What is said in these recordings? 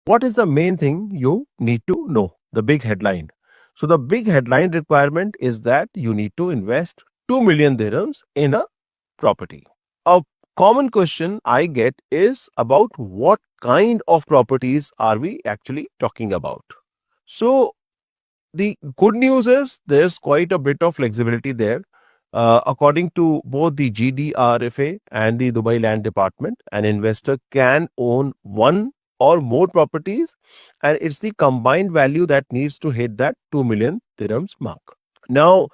what is the main thing you need to know? The big headline. So the big headline requirement is that you need to invest 2 million dirhams in a property. A common question I get is about what kind of properties are we actually talking about? So the good news is there's quite a bit of flexibility there. According to both the GDRFA and the Dubai Land Department, an investor can own one or more properties, and it's the combined value that needs to hit that 2 million dirhams mark. Now,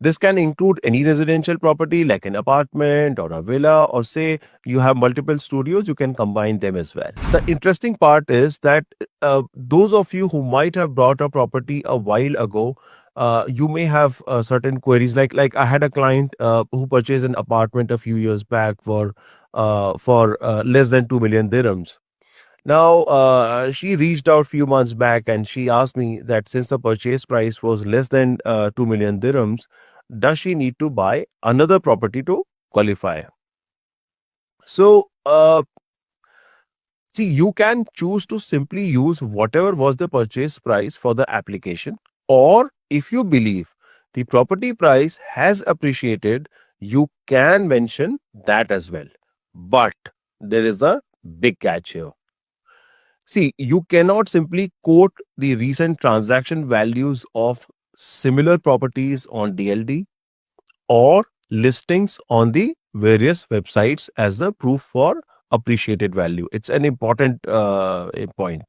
this can include any residential property like an apartment or a villa, or say you have multiple studios, you can combine them as well. The interesting part is that those of you who might have bought a property a while ago, you may have certain queries. Like I had a client who purchased an apartment a few years back for less than 2 million dirhams. Now, she reached out few months back and she asked me that since the purchase price was less than 2 million dirhams, does she need to buy another property to qualify? So, see, you can choose to simply use whatever was the purchase price for the application, or if you believe the property price has appreciated, you can mention that as well. But there is a big catch here. See, you cannot simply quote the recent transaction values of similar properties on DLD or listings on the various websites as the proof for appreciated value. It's an important point.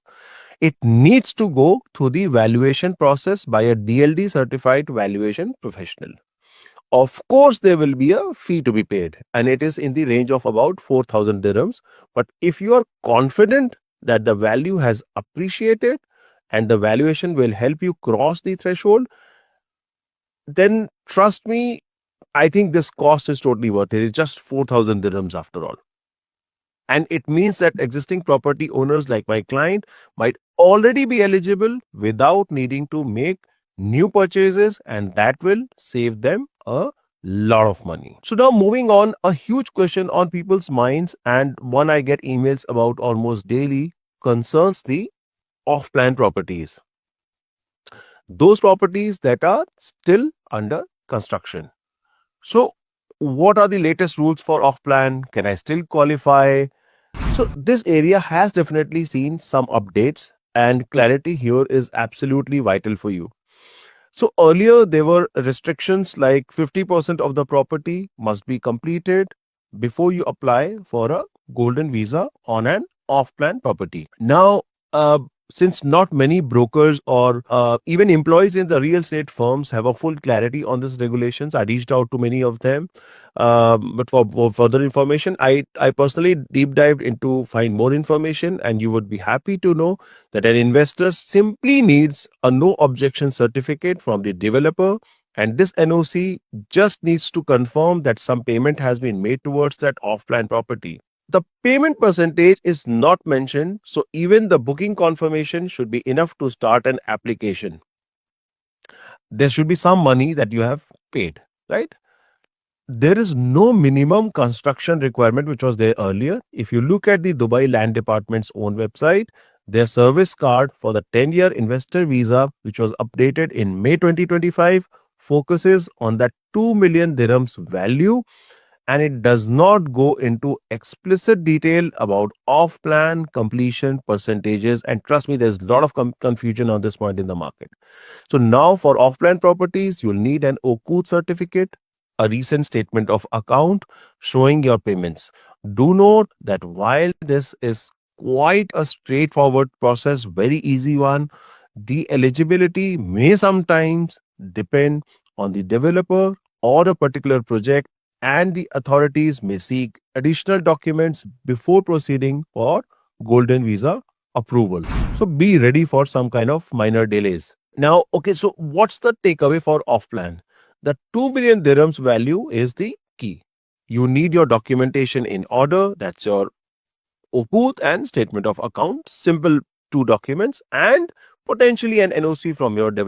It needs to go through the valuation process by a DLD certified valuation professional. Of course, there will be a fee to be paid, and it is in the range of about 4,000 dirhams. But if you are confident that the value has appreciated and the valuation will help you cross the threshold, then trust me, I think this cost is totally worth it. It's just 4,000 dirhams after all. And it means that existing property owners like my client might already be eligible without needing to make new purchases, and that will save them a lot of money. So now moving on, a huge question on people's minds and one I get emails about almost daily concerns the off-plan properties. Those properties that are still under construction. So what are the latest rules for off-plan? Can I still qualify? So this area has definitely seen some updates, and clarity here is absolutely vital for you. So earlier there were restrictions like 50% of the property must be completed before you apply for a golden visa on an off-plan property. Now, since not many brokers or even employees in the real estate firms have a full clarity on these regulations, I reached out to many of them. But for further information, I personally deep dived into find more information, and you would be happy to know that an investor simply needs a no objection certificate from the developer, and this NOC just needs to confirm that some payment has been made towards that off-plan property. The payment percentage is not mentioned, so even the booking confirmation should be enough to start an application. There should be some money that you have paid, right? There is no minimum construction requirement, which was there earlier. If you look at the Dubai Land Department's own website, their service card for the 10-year investor visa, which was updated in May 2025, focuses on that 2 million dirhams value, and it does not go into explicit detail about off-plan completion percentages. And trust me, there's a lot of confusion on this point in the market. So now for off-plan properties, you'll need an OQOD certificate, a recent statement of account showing your payments. Do note that while this is quite a straightforward process, very easy one, the eligibility may sometimes depend on the developer or a particular project, and the authorities may seek additional documents before proceeding for golden visa approval. So be ready for some kind of minor delays. Now, okay, so what's the takeaway for off-plan? The 2 billion dirhams value is the key. You need your documentation in order. That's your OQOD and statement of account, simple two documents, and potentially an NOC from your developer.